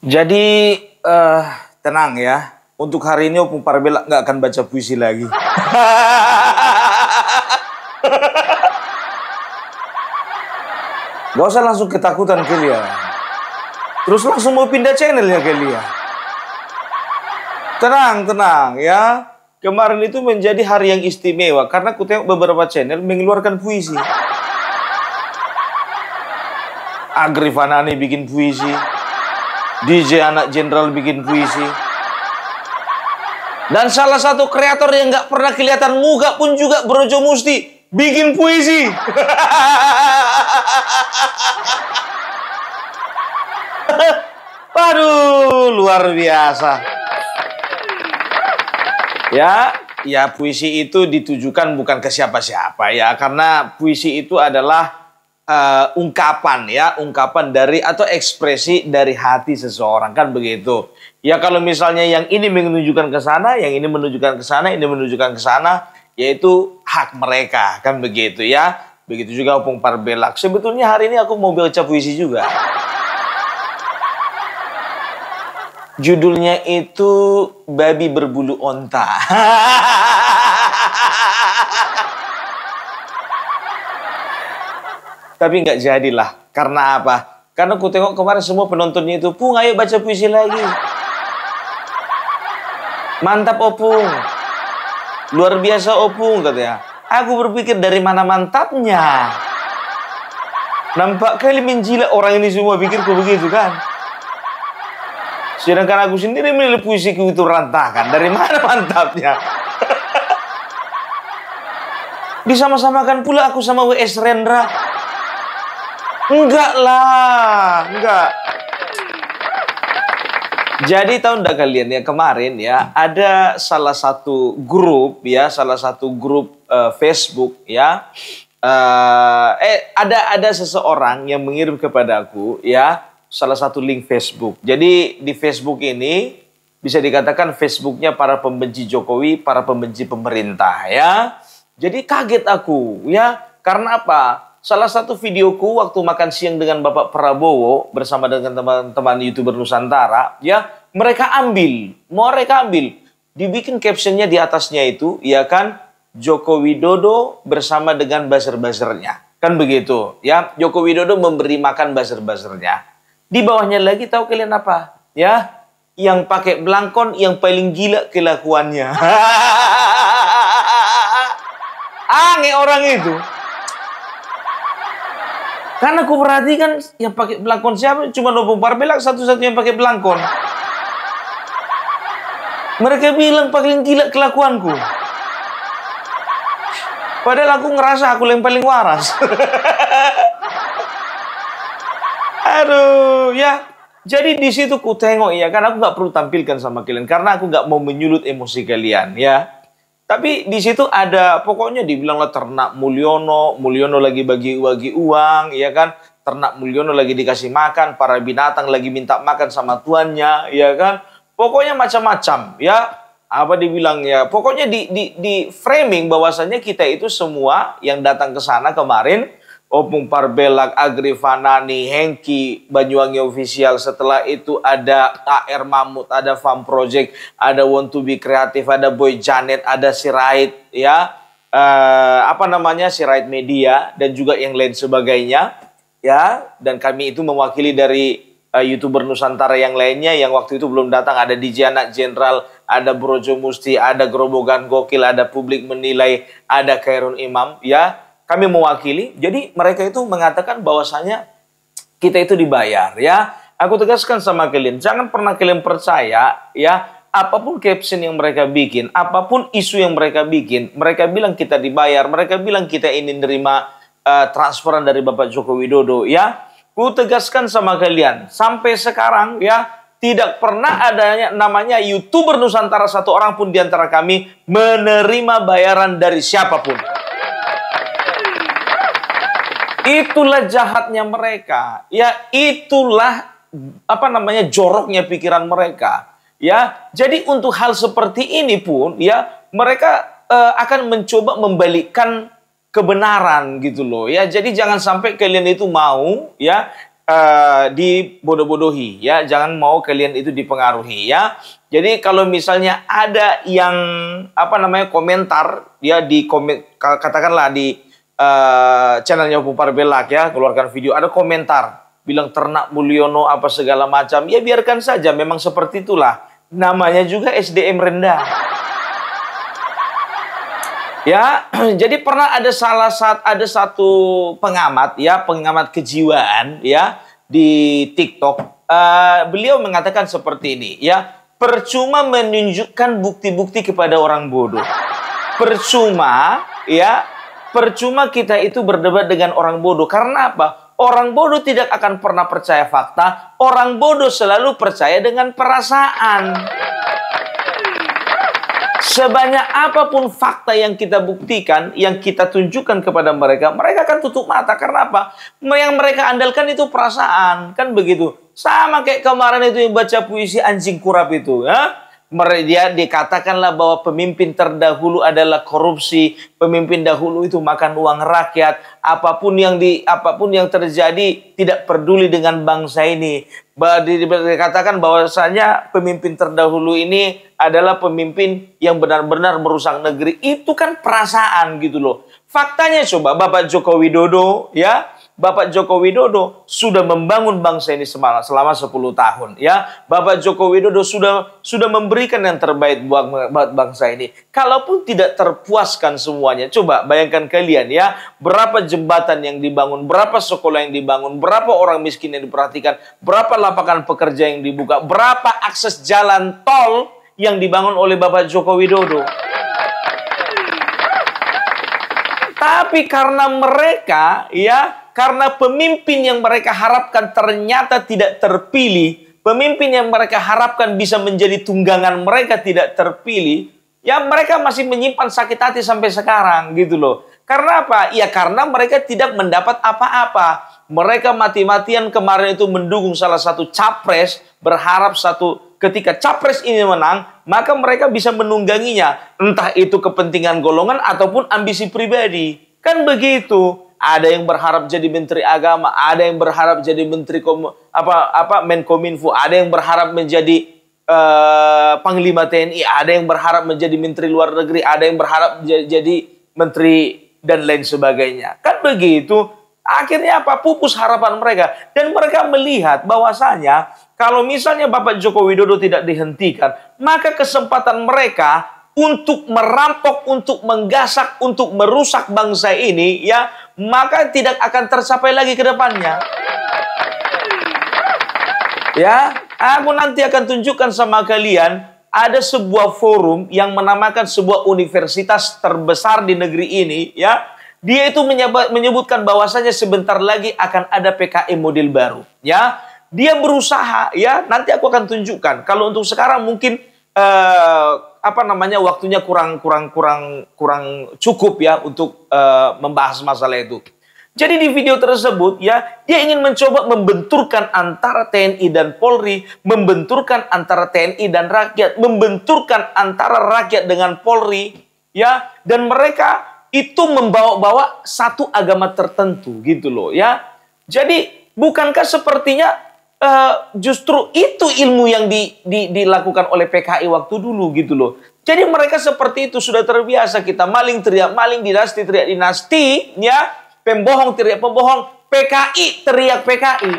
Jadi tenang ya. Untuk hari ini Opung Parbella nggak akan baca puisi lagi. Gak usah langsung ketakutan kalian. Terus langsung mau pindah channel ya kalian. Tenang ya. Kemarin itu menjadi hari yang istimewa karena aku tengok beberapa channel mengeluarkan puisi. Agrifanani bikin puisi. DJ Anak Jenderal bikin puisi. Dan salah satu kreator yang nggak pernah kelihatan muka pun juga Brojo Musti bikin puisi. Waduh, luar biasa. Ya puisi itu ditujukan bukan ke siapa-siapa ya, karena puisi itu adalah ungkapan dari atau ekspresi dari hati seseorang, kan begitu. Ya kalau misalnya yang ini menunjukkan ke sana, yang ini menunjukkan ke sana, ini menunjukkan ke sana, yaitu hak mereka, kan begitu ya. Begitu juga Opung Parbella. Sebetulnya hari ini aku mau baca puisi juga. Judulnya itu Babi Berbulu Onta. Tapi nggak jadilah. Karena apa? Karena aku tengok kemarin semua penontonnya itu, Pung, ayo baca puisi lagi. Mantap Opung. Luar biasa Opung, katanya. Aku berpikir dari mana mantapnya. Nampak kali menjilat orang ini semua, pikirku begitu kan. Sedangkan aku sendiri menilai puisiku itu rantakan. Dari mana mantapnya? Disama-samakan pula aku sama W.S. Rendra. Enggak lah, enggak. Jadi tahu enggak kalian ya, kemarin ya ada salah satu grup Facebook ya. Ada seseorang yang mengirim kepadaku ya salah satu link Facebook. Jadi di Facebook ini bisa dikatakan Facebooknya para pembenci Jokowi, para pembenci pemerintah ya. Jadi kaget aku ya, karena apa? Salah satu videoku waktu makan siang dengan Bapak Prabowo bersama dengan teman-teman YouTuber Nusantara, ya, mereka ambil, dibikin captionnya di atasnya itu, ya kan, Joko Widodo bersama dengan buzzer-buzzernya, kan begitu, ya, Joko Widodo memberi makan buzzer-buzzernya. Di bawahnya lagi tahu kalian apa? Ya, yang pakai belangkon yang paling gila kelakuannya. Aneh orang itu. Karena aku perhatikan yang pakai belangkon siapa? Cuma Opung Parbella satu-satunya yang pakai belangkon. Mereka bilang paling gila kelakuanku. Padahal aku ngerasa aku yang paling waras. Aduh, ya. Jadi di situ ku tengok ya, karena aku nggak perlu tampilkan sama kalian karena aku nggak mau menyulut emosi kalian ya. Tapi di situ ada, pokoknya dibilanglah ternak Mulyono lagi bagi uang, ya kan? Ternak Mulyono lagi dikasih makan, para binatang lagi minta makan sama tuannya, ya kan? Pokoknya macam-macam, ya. Apa dibilang ya? Pokoknya di framing bahwasannya kita itu semua yang datang ke sana kemarin, Opung Parbella, Agrifanani, Hengki, Banyuwangi Official. Setelah itu ada AR Mamut, ada Farm Project, ada Want to Be Creative, ada Boy Janet, ada Sirait, ya, Sirait Media dan juga yang lain sebagainya, ya. Dan kami itu mewakili dari YouTuber Nusantara yang lainnya yang waktu itu belum datang. Ada DJ Anak Jenderal, ada Brojo Musti, ada Gerobogan Gokil, ada Publik Menilai, ada Khairul Imam, ya. Kami mewakili, jadi mereka itu mengatakan bahwasanya kita itu dibayar, ya. Aku tegaskan sama kalian, jangan pernah kalian percaya, ya, apapun caption yang mereka bikin, apapun isu yang mereka bikin, mereka bilang kita dibayar, mereka bilang kita ini nerima transferan dari Bapak Joko Widodo, ya. Ku tegaskan sama kalian, sampai sekarang, ya, tidak pernah adanya namanya YouTuber Nusantara satu orang pun di antara kami menerima bayaran dari siapapun. Itulah jahatnya mereka, ya, itulah joroknya pikiran mereka, ya. Jadi untuk hal seperti ini pun, ya, mereka akan mencoba membalikkan kebenaran gitu loh, ya. Jadi jangan sampai kalian itu mau, ya, dibodoh-bodohi ya, jangan mau kalian itu dipengaruhi ya. Jadi kalau misalnya ada yang komentar ya di katakanlah di channelnya Pupar Belak ya, keluarkan video ada komentar bilang ternak Mulyono apa segala macam, ya biarkan saja, memang seperti itulah. Namanya juga SDM rendah. Ya, jadi pernah ada satu pengamat ya, pengamat kejiwaan ya di TikTok. Beliau mengatakan seperti ini ya, percuma menunjukkan bukti-bukti kepada orang bodoh. Percuma ya, percuma kita itu berdebat dengan orang bodoh. Karena apa? Orang bodoh tidak akan pernah percaya fakta. Orang bodoh selalu percaya dengan perasaan. Sebanyak apapun fakta yang kita buktikan, yang kita tunjukkan kepada mereka, mereka akan tutup mata. Karena apa? Yang mereka andalkan itu perasaan. Kan begitu. Sama kayak kemarin itu yang baca puisi anjing kurap itu. Ya? Dia dikatakanlah bahwa pemimpin terdahulu adalah korupsi. Pemimpin dahulu itu makan uang rakyat. Apapun yang terjadi tidak peduli dengan bangsa ini. Dikatakan bahwasanya pemimpin terdahulu ini adalah pemimpin yang benar-benar merusak negeri. Itu kan perasaan gitu loh. Faktanya coba Bapak Joko Widodo ya, Bapak Joko Widodo sudah membangun bangsa ini selama 10 tahun ya. Bapak Joko Widodo sudah memberikan yang terbaik buat bangsa ini. Kalaupun tidak terpuaskan semuanya, coba bayangkan kalian ya, berapa jembatan yang dibangun, berapa sekolah yang dibangun, berapa orang miskin yang diperhatikan, berapa lapangan pekerja yang dibuka, berapa akses jalan tol yang dibangun oleh Bapak Joko Widodo. Tapi karena mereka ya, karena pemimpin yang mereka harapkan ternyata tidak terpilih, pemimpin yang mereka harapkan bisa menjadi tunggangan mereka tidak terpilih, ya mereka masih menyimpan sakit hati sampai sekarang gitu loh. Karena apa? Ya karena mereka tidak mendapat apa-apa. Mereka mati-matian kemarin itu mendukung salah satu capres, berharap ketika capres ini menang, maka mereka bisa menungganginya. Entah itu kepentingan golongan ataupun ambisi pribadi. Kan begitu. Ada yang berharap jadi menteri agama, ada yang berharap jadi menteri Menkominfo, ada yang berharap menjadi panglima TNI, ada yang berharap menjadi menteri luar negeri, ada yang berharap jadi menteri dan lain sebagainya. Kan begitu. Akhirnya apa? Pupus harapan mereka. Dan mereka melihat bahwasanya kalau misalnya Bapak Joko Widodo tidak dihentikan, maka kesempatan mereka untuk merampok, untuk menggasak, untuk merusak bangsa ini, ya, maka tidak akan tercapai lagi ke depannya. Ya, aku nanti akan tunjukkan sama kalian, ada sebuah forum yang menamakan sebuah universitas terbesar di negeri ini, ya. Dia itu menyebutkan bahwasanya sebentar lagi akan ada PKI model baru, ya. Dia berusaha, ya. Nanti aku akan tunjukkan. Kalau untuk sekarang mungkin waktunya kurang cukup ya untuk membahas masalah itu. Jadi di video tersebut ya, dia ingin mencoba membenturkan antara TNI dan Polri, membenturkan antara TNI dan rakyat, membenturkan antara rakyat dengan Polri, ya, dan mereka itu membawa-bawa satu agama tertentu gitu loh ya. Jadi bukankah sepertinya justru itu ilmu yang dilakukan oleh PKI waktu dulu gitu loh. Jadi mereka seperti itu sudah terbiasa, kita maling teriak maling, dinasti teriak dinasti, ya, pembohong teriak pembohong, PKI teriak PKI.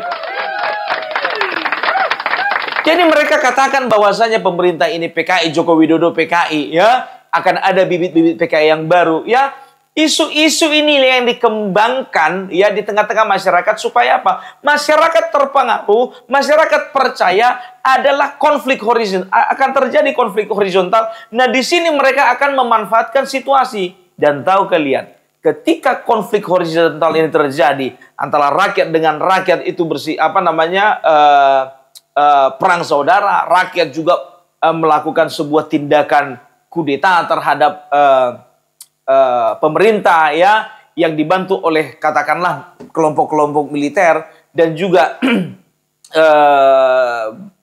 Jadi mereka katakan bahwasanya pemerintah ini PKI, Joko Widodo PKI, ya, akan ada bibit-bibit PKI yang baru, ya. Isu-isu ini yang dikembangkan ya di tengah-tengah masyarakat supaya apa? Masyarakat terpengaruh, masyarakat percaya adalah konflik horizontal, akan terjadi konflik horizontal. Nah, di sini mereka akan memanfaatkan situasi. Dan tahu kalian, ketika konflik horizontal ini terjadi antara rakyat dengan rakyat itu perang saudara, rakyat juga melakukan sebuah tindakan kudeta terhadap pemerintah ya, yang dibantu oleh katakanlah kelompok-kelompok militer, dan juga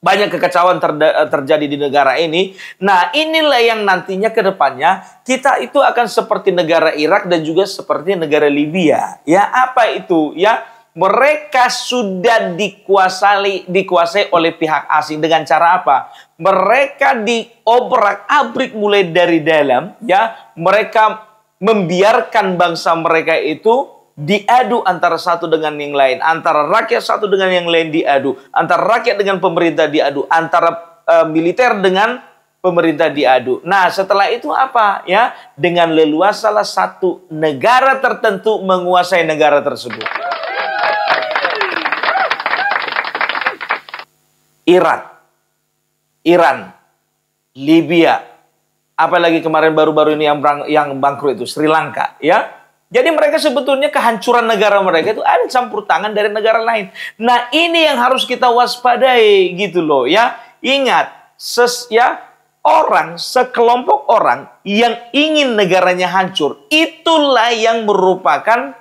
banyak kekacauan terjadi di negara ini. Nah, inilah yang nantinya ke depannya kita itu akan seperti negara Irak dan juga seperti negara Libya. Ya, apa itu? Ya, mereka sudah dikuasai oleh pihak asing. Dengan cara apa? Mereka diobrak-abrik mulai dari dalam, ya. Mereka membiarkan bangsa mereka itu diadu antara satu dengan yang lain, antara rakyat satu dengan yang lain diadu, antara rakyat dengan pemerintah diadu, antara militer dengan pemerintah diadu. Nah, setelah itu apa? Ya, dengan leluasa salah satu negara tertentu menguasai negara tersebut. Iran, Libya, apalagi kemarin baru-baru ini yang bangkrut itu Sri Lanka, ya. Jadi mereka sebetulnya kehancuran negara mereka itu ada campur tangan dari negara lain. Nah, ini yang harus kita waspadai gitu loh, ya. Ingat, sekelompok orang yang ingin negaranya hancur, itulah yang merupakan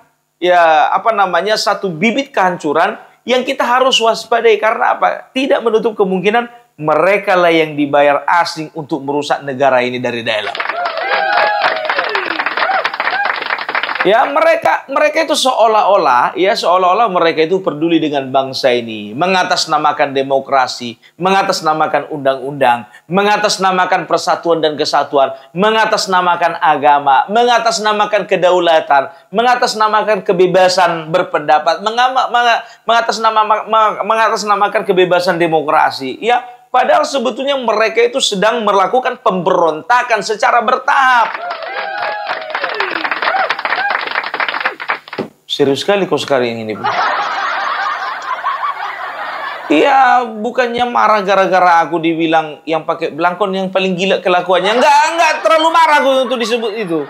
satu bibit kehancuran yang kita harus waspadai. Karena apa? Tidak menutup kemungkinan mereka lah yang dibayar asing untuk merusak negara ini dari dalam. Ya, mereka itu seolah-olah mereka itu peduli dengan bangsa ini, mengatasnamakan demokrasi, mengatasnamakan undang-undang, mengatasnamakan persatuan dan kesatuan, mengatasnamakan agama, mengatasnamakan kedaulatan, mengatasnamakan kebebasan berpendapat, mengatasnamakan kebebasan demokrasi. Ya, padahal sebetulnya mereka itu sedang melakukan pemberontakan secara bertahap. Serius sekali kau sekarang ini. Iya, bukannya marah gara-gara aku dibilang yang pakai belangkon yang paling gila kelakuannya. Enggak terlalu marah aku untuk disebut itu.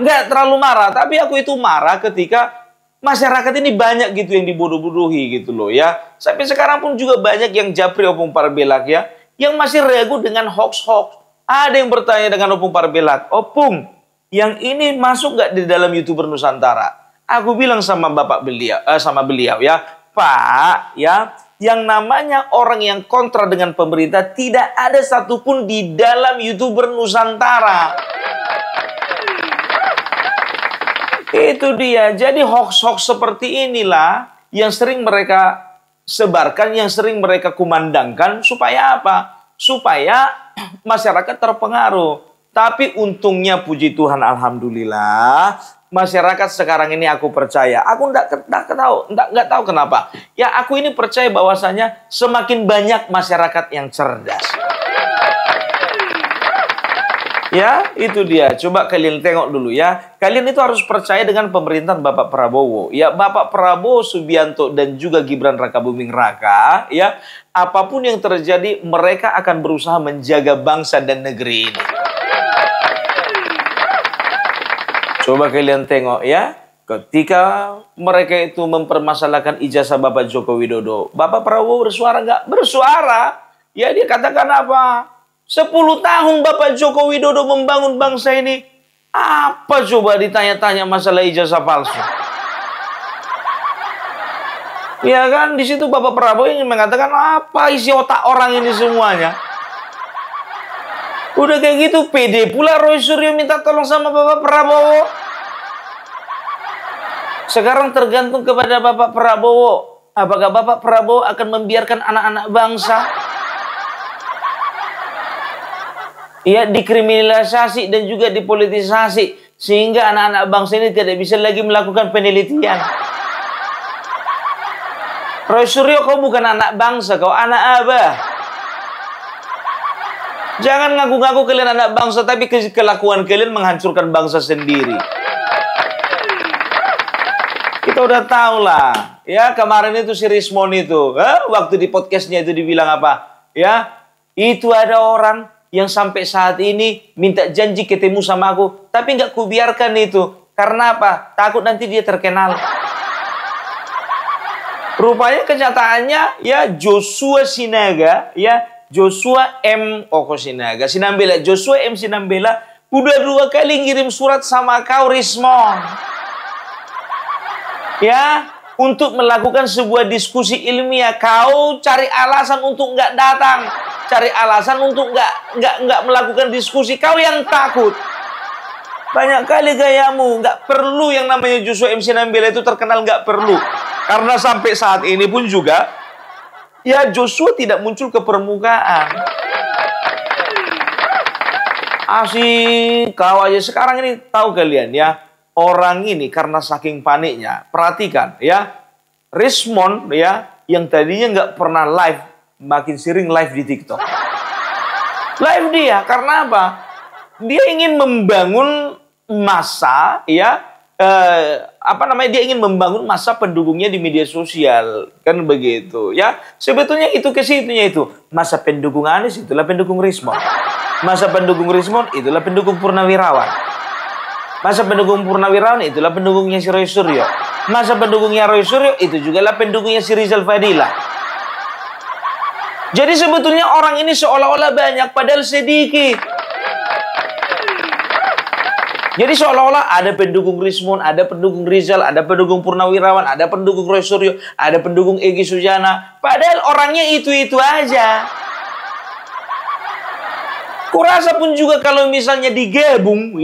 Enggak terlalu marah, tapi aku itu marah ketika masyarakat ini banyak gitu yang dibodoh-bodohi gitu loh, ya. Sampai sekarang pun juga banyak yang japri opung parbelak, ya, yang masih ragu dengan hoax-hoax. Ada yang bertanya dengan opung parbelak, "Opung, yang ini masuk nggak di dalam YouTuber Nusantara?" Aku bilang sama beliau, ya, "Pak, ya, yang namanya orang yang kontra dengan pemerintah tidak ada satupun di dalam YouTuber Nusantara." Itu dia. Jadi hoax-hoax seperti inilah yang sering mereka sebarkan, yang sering mereka kumandangkan. Supaya apa? Supaya masyarakat terpengaruh. Tapi untungnya puji Tuhan, alhamdulillah, masyarakat sekarang ini aku percaya. Aku nggak tahu kenapa. Ya, aku ini percaya bahwasanya semakin banyak masyarakat yang cerdas. Ya, itu dia. Coba kalian tengok dulu, ya. Kalian itu harus percaya dengan pemerintahan Bapak Prabowo. Ya, Bapak Prabowo Subianto dan juga Gibran Rakabuming Raka, ya. Apapun yang terjadi, mereka akan berusaha menjaga bangsa dan negeri ini. Coba kalian tengok, ya, ketika mereka itu mempermasalahkan ijazah Bapak Joko Widodo, Bapak Prabowo bersuara nggak? Bersuara. Ya, dia katakan apa? 10 tahun Bapak Joko Widodo membangun bangsa ini. Apa coba ditanya-tanya masalah ijazah palsu? Ya kan, di situ Bapak Prabowo ingin mengatakan apa isi otak orang ini semuanya. Udah kayak gitu, pede pula Roy Suryo minta tolong sama Bapak Prabowo. Sekarang tergantung kepada Bapak Prabowo. Apakah Bapak Prabowo akan membiarkan anak-anak bangsa, ya, dikriminalisasi dan juga dipolitisasi, sehingga anak-anak bangsa ini tidak bisa lagi melakukan penelitian. Roy Suryo, kau bukan anak bangsa, kau anak abah. Jangan ngaku-ngaku kalian anak bangsa, tapi kelakuan kalian menghancurkan bangsa sendiri. Kita udah tahu lah, ya, kemarin itu si Rismon itu, waktu di podcastnya itu dibilang apa? Ya, itu ada orang yang sampai saat ini minta janji ketemu sama aku, tapi nggak kubiarkan itu. Karena apa? Takut nanti dia terkenal. Rupanya kenyataannya, ya, Joshua Sinaga, ya, Joshua M. Sinambela. Joshua M. Sinambela udah 2 kali ngirim surat sama kau, Rismon. Ya, untuk melakukan sebuah diskusi ilmiah. Kau cari alasan untuk nggak datang. Cari alasan untuk nggak melakukan diskusi. Kau yang takut. Banyak kali gayamu. Nggak perlu yang namanya Joshua M. Sinambela itu terkenal, nggak perlu. Karena sampai saat ini pun juga, ya Joshua tidak muncul ke permukaan. Asik, kau aja sekarang ini tahu kalian ya, orang ini karena saking paniknya, perhatikan ya, Rismond ya, yang tadinya nggak pernah live, makin sering live di TikTok. Live dia, karena apa? Dia ingin membangun massa ya, dia ingin membangun massa pendukungnya di media sosial, kan begitu ya. Sebetulnya itu ke situnya itu, masa pendukung Anies itulah pendukung Rismond. Masa pendukung Rismond itulah pendukung Purnawirawan. Masa pendukung Purnawirawan itulah pendukungnya si Roy Suryo. Masa pendukungnya Roy Suryo itu juga lah pendukungnya si Rizal Fadila. Jadi sebetulnya orang ini seolah-olah banyak padahal sedikit. Jadi seolah-olah ada pendukung Rismond, ada pendukung Rizal, ada pendukung Purnawirawan, ada pendukung Roy Suryo, ada pendukung Egy Sujana. Padahal orangnya itu-itu aja. Kurasa pun juga kalau misalnya digabung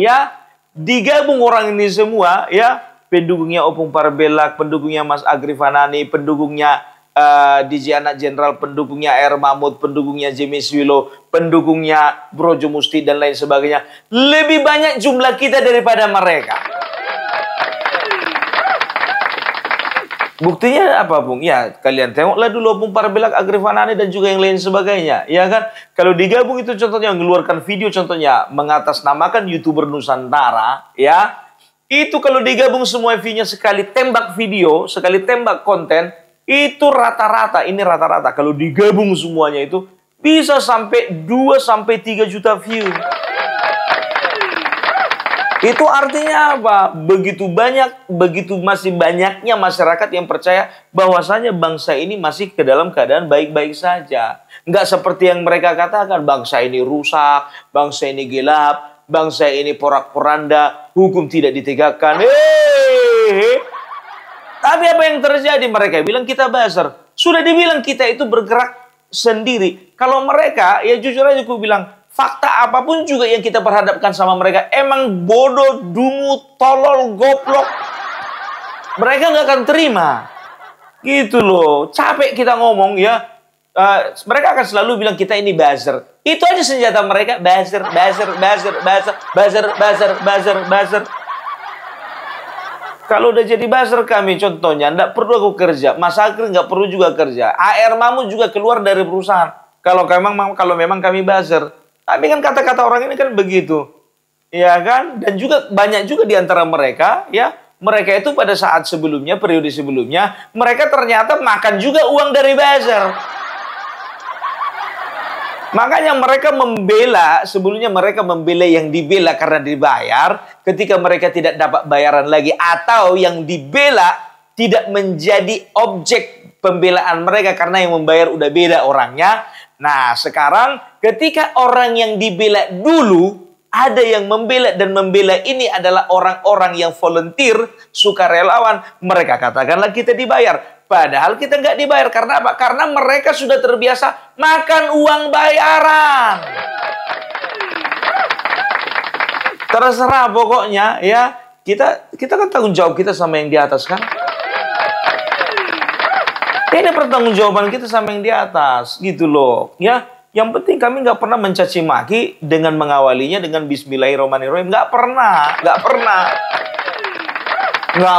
orang ini semua ya, pendukungnya Opung Parbelak, pendukungnya Mas Agri Fanani, pendukungnya DJ Anak Jenderal, pendukungnya Air Mahmud, pendukungnya James Willow, pendukungnya Brojo Musti dan lain sebagainya. Lebih banyak jumlah kita daripada mereka. Buktinya apa, Bung? Ya, kalian tengoklah dulu Opung Parbelak, Agri Fanani dan juga yang lain sebagainya, ya kan? Kalau digabung itu contohnya mengeluarkan video, contohnya mengatasnamakan YouTuber Nusantara, ya. Itu kalau digabung semua view-nya sekali tembak video, sekali tembak konten, itu rata-rata, ini rata-rata kalau digabung semuanya itu bisa sampai 2-3 juta view. Itu artinya apa? Begitu masih banyaknya masyarakat yang percaya bahwasanya bangsa ini masih ke dalam keadaan baik-baik saja. Nggak seperti yang mereka katakan, bangsa ini rusak, bangsa ini gelap, bangsa ini porak-poranda, hukum tidak ditegakkan. Tapi apa yang terjadi? Mereka bilang kita buzzer. Sudah dibilang kita itu bergerak sendiri. Kalau mereka, ya jujur aja aku bilang, fakta apapun juga yang kita perhadapkan sama mereka, emang bodoh, dungu, tolol, goblok. Mereka nggak akan terima. Gitu loh. Capek kita ngomong ya. Mereka akan selalu bilang kita ini buzzer. Itu aja senjata mereka. Buzzer. Kalau udah jadi buzzer kami contohnya, nggak perlu aku kerja. Mas Agri nggak perlu juga kerja. AR Mamu juga keluar dari perusahaan. Kalau memang kami buzzer. Tapi kan kata-kata orang ini kan begitu. Ya kan? Dan juga banyak juga di antara mereka, ya. Mereka itu pada saat sebelumnya, periode sebelumnya, mereka ternyata makan juga uang dari buzzer. Makanya mereka membela, sebelumnya mereka membela yang dibela karena dibayar, ketika mereka tidak dapat bayaran lagi, atau yang dibela tidak menjadi objek pembelaan mereka karena yang membayar udah beda orangnya. Nah, sekarang ketika orang yang dibela dulu, ada yang membela dan membela ini adalah orang-orang yang volunteer, sukarelawan, mereka katakanlah kita dibayar. Padahal kita nggak dibayar. Karena apa? Karena mereka sudah terbiasa makan uang bayaran. Terserah pokoknya ya. Kita kan tanggung jawab kita sama yang di atas kan. Ini pertanggungjawaban kita sama yang di atas, gitu loh. Ya, yang penting kami nggak pernah mencaci maki dengan mengawalinya dengan Bismillahirrahmanirrahim. Nggak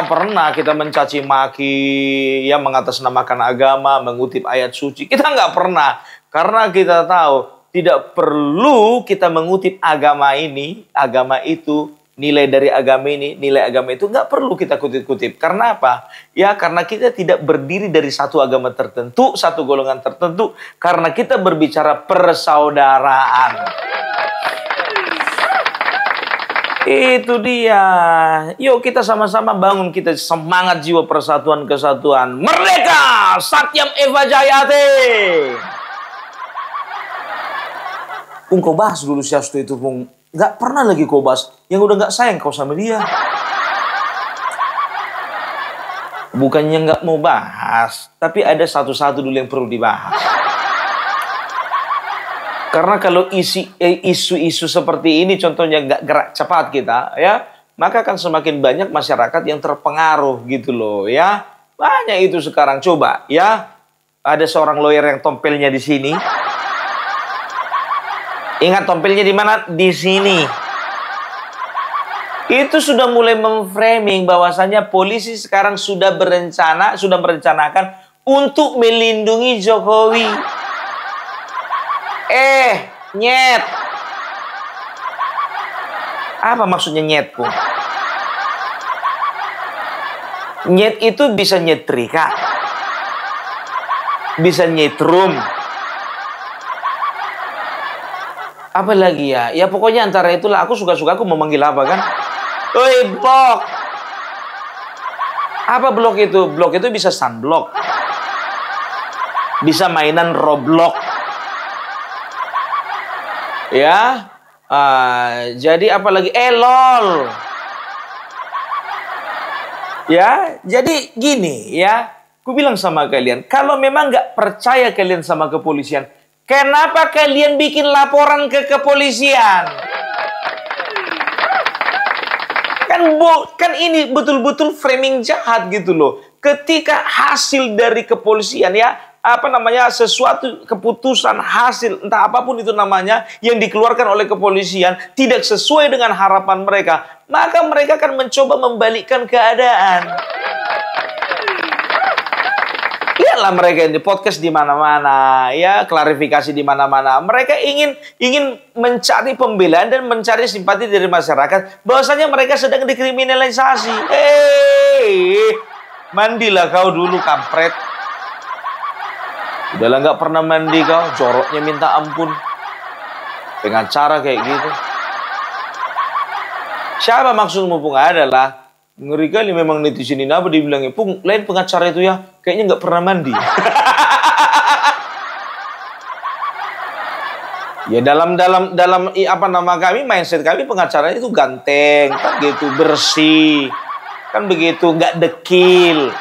pernah kita mencaci maki, ya mengatasnamakan agama, mengutip ayat suci. Kita nggak pernah, karena kita tahu tidak perlu kita mengutip agama ini, agama itu. Nilai dari agama ini, nilai agama itu nggak perlu kita kutip-kutip. Karena apa? Ya karena kita tidak berdiri dari satu agama tertentu, satu golongan tertentu. Karena kita berbicara persaudaraan. Itu dia. Yuk kita sama-sama bangun, kita semangat jiwa persatuan kesatuan. Merdeka! Satyam Eva Jayate! Kau bahas dulu si Hasto itu, Pung. Gak pernah lagi kau bahas yang udah gak sayang kau sama dia. Bukannya gak mau bahas, tapi ada satu-satu dulu yang perlu dibahas. Karena kalau isu-isu seperti ini contohnya gak gerak cepat kita, ya, maka akan semakin banyak masyarakat yang terpengaruh gitu loh, ya. Banyak itu sekarang. Coba ya, ada seorang lawyer yang tompelnya di sini. Ingat tompelnya di mana? Di sini. Itu sudah mulai memframing bahwasanya polisi sekarang sudah merencanakan untuk melindungi Jokowi. Nyet. Apa maksudnya nyet, Pung? Nyet itu bisa nyetrika, bisa nyetrum. Apa lagi ya? Ya pokoknya antara itulah. Aku suka-suka aku memanggil apa kan? Oi, blok. Apa blok itu? Blok itu bisa sunblock. Bisa mainan Roblox. Ya. Jadi apa lagi? LOL. Ya, jadi gini ya. Ku bilang sama kalian, kalau memang nggak percaya kalian sama kepolisian, kenapa kalian bikin laporan ke kepolisian? Kan ini betul-betul framing jahat gitu loh. Ketika hasil dari kepolisian ya, sesuatu keputusan hasil entah apapun itu namanya yang dikeluarkan oleh kepolisian tidak sesuai dengan harapan mereka, maka mereka akan mencoba membalikkan keadaan. Lihatlah mereka di podcast di mana-mana, ya, klarifikasi di mana-mana. Mereka ingin mencari pembelaan dan mencari simpati dari masyarakat bahwasanya mereka sedang dikriminalisasi. Mandilah kau dulu, kampret. Udahlah, nggak pernah mandi kau, joroknya minta ampun. Pengacara kayak gitu. Siapa maksudmu, Pung? Adalah ngeri kali memang netizen ini. Apa dibilangnya? Pung, lain pengacara itu ya, kayaknya nggak pernah mandi. Ya dalam mindset kami pengacara itu ganteng, kan gitu, bersih, kan begitu, nggak dekil.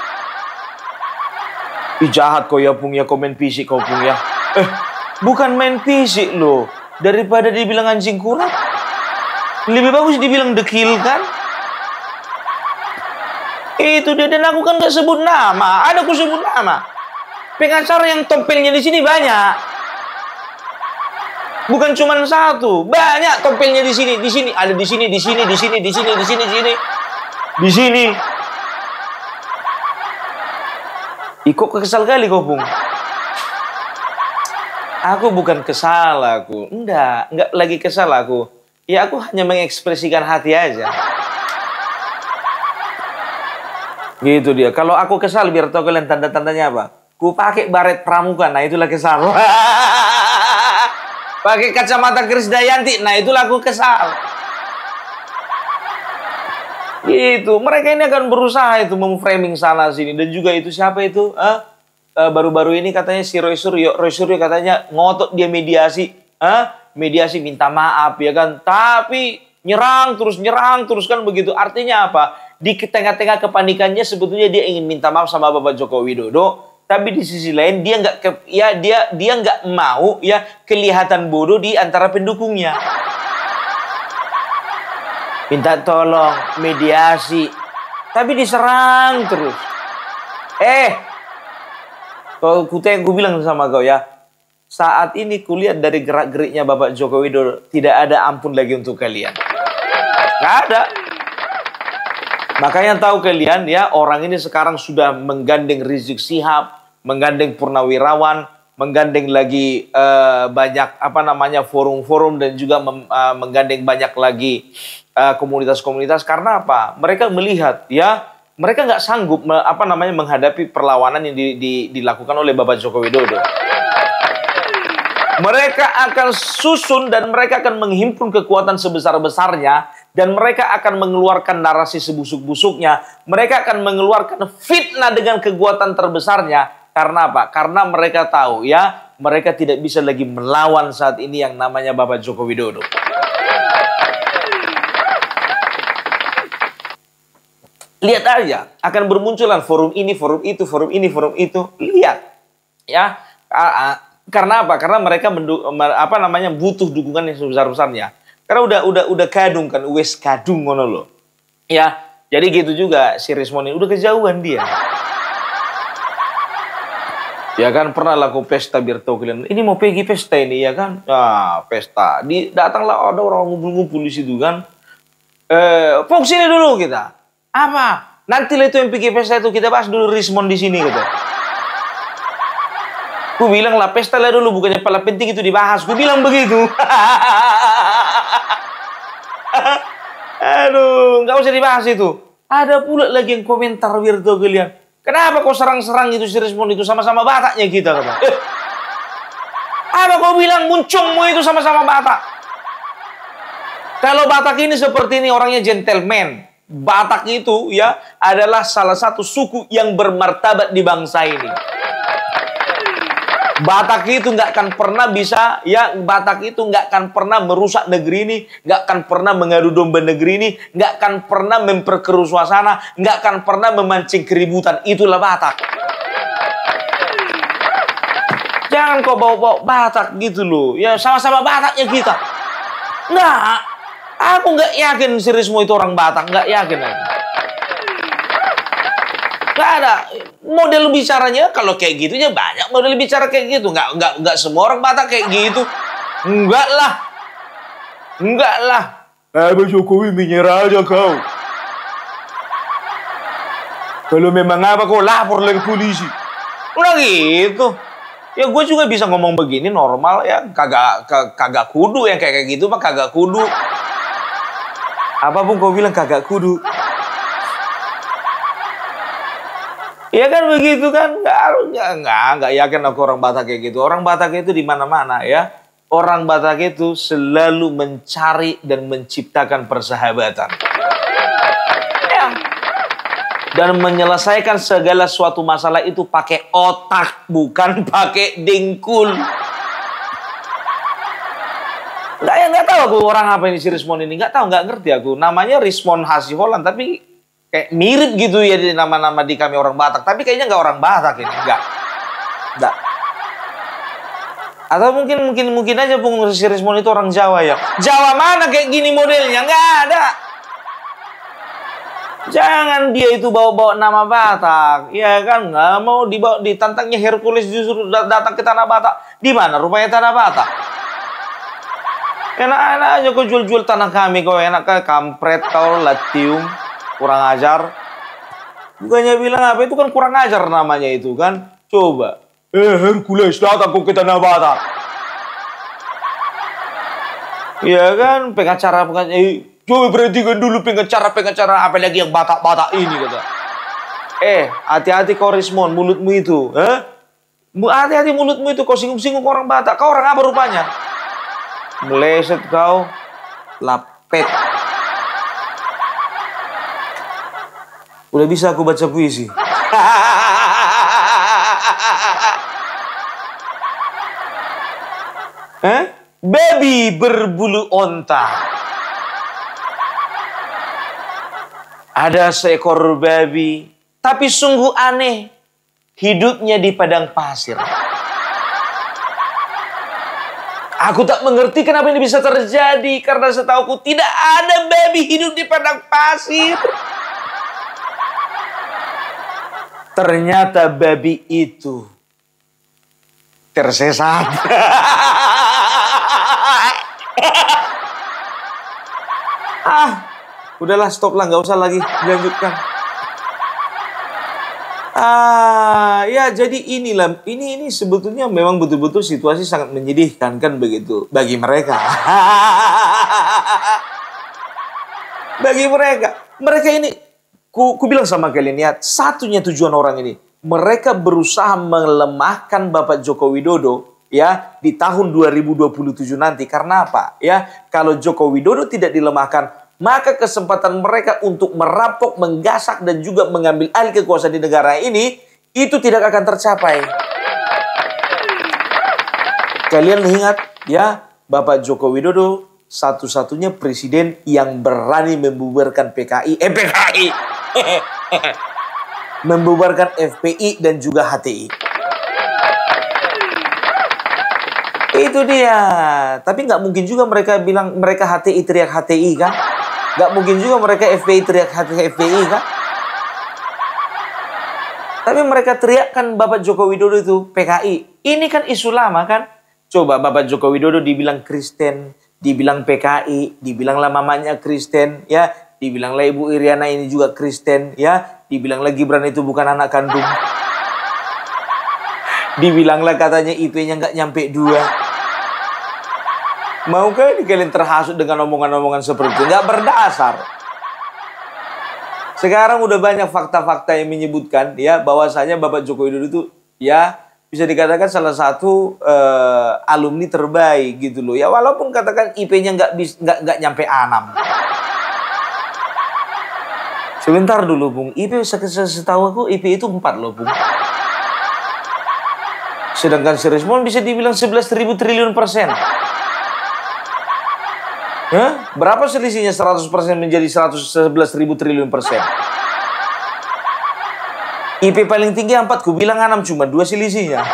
Jahat kau ya, Pung, ya, komen fisik kau, Pung, ya. Bukan main fisik loh. Daripada dibilang anjing kurap, lebih bagus dibilang dekil, kan? Itu dia, dan aku kan gak sebut nama. Ada aku sebut nama. Pengacara yang tompelnya di sini banyak. Bukan cuma satu, banyak tompelnya di sini. Di sini ada, di sini, di sini, di sini, di sini, di sini, di sini, di sini. Kok kesal kali kau, Pung? Aku bukan kesal aku. Enggak lagi kesal aku. Ya aku hanya mengekspresikan hati aja. Gitu dia. Kalau aku kesal, biar tahu kalian tanda-tandanya apa. Ku pakai baret pramuka, nah itulah kesal. Pakai kacamata Krisdayanti, nah itulah aku kesal. Gitu. Mereka ini akan berusaha itu memframing sana sini. Dan juga itu siapa itu? Baru-baru ini katanya si Roy Suryo katanya ngotot dia mediasi. Mediasi minta maaf ya kan. Tapi nyerang terus kan begitu. Artinya apa? Di tengah-tengah kepanikannya sebetulnya dia ingin minta maaf sama Bapak Joko Widodo. Tapi di sisi lain dia nggak mau ya kelihatan bodoh di antara pendukungnya. Minta tolong, mediasi. Tapi diserang terus. Kalau aku bilang sama kau ya. Saat ini kulihat dari gerak-geriknya Bapak Joko Widodo. Tidak ada ampun lagi untuk kalian. Nggak ada. Makanya tahu kalian ya, orang ini sekarang sudah menggandeng Rizik Syihab. Menggandeng Purnawirawan. Menggandeng lagi banyak forum-forum. Dan juga menggandeng banyak lagi komunitas-komunitas. Karena apa? Mereka melihat ya, mereka nggak sanggup menghadapi perlawanan yang dilakukan oleh Bapak Joko Widodo. Mereka akan susun dan mereka akan menghimpun kekuatan sebesar-besarnya dan mereka akan mengeluarkan narasi sebusuk-busuknya. Mereka akan mengeluarkan fitnah dengan kekuatan terbesarnya. Karena apa? Karena mereka tahu ya, mereka tidak bisa lagi melawan saat ini yang namanya Bapak Joko Widodo. Lihat aja, akan bermunculan forum ini, forum itu, forum ini, forum itu. Lihat, ya. Karena apa? Karena mereka butuh dukungan yang sebesar-besarnya. Karena udah kadung kan, wes kadung ngono loh. Ya, jadi gitu juga si Rismon ini udah kejauhan dia. Ya kan pernah laku pesta biar tahu kalian. Ini mau pergi pesta ini ya kan? Ah pesta. Datanglah ada orang ngumpul-ngumpul di situ kan. Fokus sini dulu kita. Apa? Nanti lah itu yang pergi pesta itu kita bahas dulu Rismon di sini gitu. Ku bilang lah pesta lah dulu bukannya paling penting itu dibahas. Ku bilang begitu. Aduh, nggak usah dibahas itu. Ada pula lagi yang komentar biar tahu kalian. Kenapa kau serang-serang itu si Rismon itu sama-sama Bataknya kita kata. Apa kau bilang muncungmu itu sama-sama Batak? Kalau Batak ini seperti ini orangnya gentleman. Batak itu ya adalah salah satu suku yang bermartabat di bangsa ini. Batak itu nggak akan pernah bisa, ya Batak itu nggak akan pernah merusak negeri ini, nggak akan pernah mengadu domba negeri ini, nggak akan pernah memperkeruh suasana, nggak akan pernah memancing keributan. Itulah Batak. Jangan kau bawa-bawa Batak gitu loh, ya sama-sama Bataknya kita. Nggak, aku nggak yakin si Rismo itu orang Batak, nggak yakin aku. Nggak ada model bicaranya. Kalau kayak gitunya banyak model bicara kayak gitu. Nggak semua orang Batak kayak gitu. Enggak lah. Abang Jokowi menyerah aja kau. Kalau memang apa kau lapor lagi polisi. Udah gitu. Ya gue juga bisa ngomong begini normal ya. Kagak kudu yang kayak gitu mah kagak kudu. Apapun kau bilang kagak kudu. Ya kan begitu kan, nggak yakin aku orang Batak kayak gitu. Orang Batak itu di mana-mana ya. Orang Batak itu selalu mencari dan menciptakan persahabatan. Ya. Dan menyelesaikan segala suatu masalah itu pakai otak, bukan pakai dengkul. Nggak tahu aku orang apa ini si Rismon ini. Nggak ngerti aku. Namanya Rismon Hasiholan, tapi kayak mirip gitu ya di nama-nama di kami orang Batak. Tapi kayaknya nggak orang Batak ini. Nggak. Atau mungkin aja Bung si Rismon itu orang Jawa ya. Jawa mana kayak gini modelnya? Nggak ada. Jangan dia itu bawa-bawa nama Batak. Ya kan nggak mau dibawa ditantangnya Hercules justru datang ke tanah Batak. Di mana rupanya tanah Batak? Enak-enak aja kau jual-jual tanah kami. Kau enak kan kampret kau latium. Kurang ajar. Bukannya bilang apa itu kan kurang ajar namanya itu kan. Coba. Hercules datang ke tanah Batak. Iya kan pengacara. Coba perhatikan dulu pengacara apalagi yang Batak ini kata. Hati-hati kau Rismon mulutmu itu. Hati-hati mulutmu itu kau singgung-singgung orang Batak. Kau orang apa rupanya? Meleset kau. Lapet. Udah bisa aku baca puisi. Babi berbulu onta. Ada seekor babi, tapi sungguh aneh. Hidupnya di padang pasir. Aku tak mengerti kenapa ini bisa terjadi. Karena setauku tidak ada babi hidup di padang pasir. Ternyata babi itu tersesat. Udahlah stop lah, nggak usah lagi dilanjutkan. Ya jadi inilah, ini sebetulnya memang betul-betul situasi sangat menyedihkan kan begitu bagi mereka. Bagi mereka ini. Ku bilang sama kalian ya, satunya tujuan orang ini. Mereka berusaha melemahkan Bapak Joko Widodo ya di tahun 2027 nanti. Karena apa? Ya, kalau Joko Widodo tidak dilemahkan, maka kesempatan mereka untuk merampok, menggasak dan juga mengambil alih kekuasaan di negara ini itu tidak akan tercapai. Kalian ingat ya, Bapak Joko Widodo satu-satunya presiden yang berani membubarkan PKI. Membubarkan FPI dan juga HTI. Itu dia. Tapi nggak mungkin juga mereka bilang mereka HTI teriak HTI kan? Nggak mungkin juga mereka FPI teriak FPI kan? Tapi mereka teriakkan Bapak Joko Widodo itu PKI. Ini kan isu lama kan? Coba Bapak Joko Widodo dibilang Kristen, dibilang PKI, dibilanglah mamanya Kristen, ya, dibilanglah Ibu Iriana ini juga Kristen, ya, dibilanglah Gibran itu bukan anak kandung. Dibilanglah katanya IP-nya nggak nyampe 2. Maukah ini kalian terhasut dengan omongan-omongan seperti itu? Nggak berdasar. Sekarang udah banyak fakta-fakta yang menyebutkan ya bahwasanya Bapak Joko Widodo itu ya bisa dikatakan salah satu alumni terbaik gitu loh. Ya walaupun katakan IP-nya nggak nyampe 6. Sebentar dulu Bung, IP setahu aku IP itu 4 loh Bung. Sedangkan si Rismon bisa dibilang 11.000 triliun %. Hah? Berapa selisihnya 100% menjadi 111.000 triliun %? IP paling tinggi 4, ku bilang 6, cuma 2 selisihnya.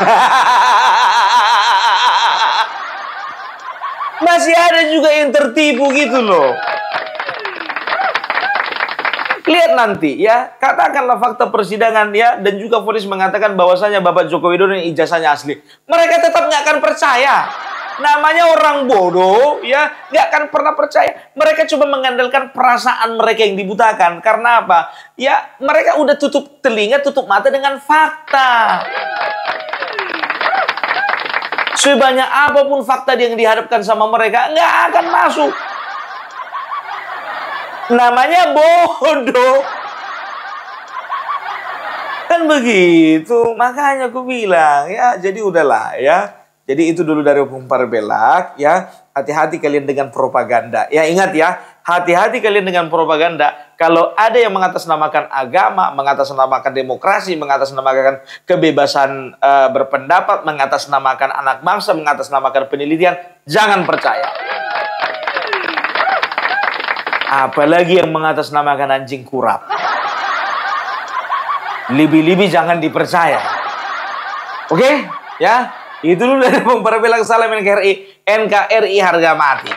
Masih ada juga yang tertipu gitu loh. Lihat nanti ya, katakanlah fakta persidangan ya, dan juga vonis mengatakan bahwasanya Bapak Joko Widodo yang ijazahnya asli. Mereka tetap nggak akan percaya. Namanya orang bodoh ya, nggak akan pernah percaya. Mereka coba mengandalkan perasaan mereka yang dibutakan. Karena apa? Ya mereka udah tutup telinga, tutup mata dengan fakta. Sebanyak apapun fakta yang dihadapkan sama mereka, nggak akan masuk. Namanya bodoh. Kan begitu. Makanya aku bilang ya, jadi udahlah ya. Jadi itu dulu dari Opung Parbelak ya. Hati-hati kalian dengan propaganda. Ya ingat ya, hati-hati kalian dengan propaganda. Kalau ada yang mengatasnamakan agama, mengatasnamakan demokrasi, mengatasnamakan kebebasan berpendapat, mengatasnamakan anak bangsa, mengatasnamakan penelitian, jangan percaya. Apalagi yang mengatasnamakan anjing kurap. Lebih-lebih jangan dipercaya. Oke? Ya. Itu dulu dari Opung Parbelak. Salam NKRI. NKRI harga mati.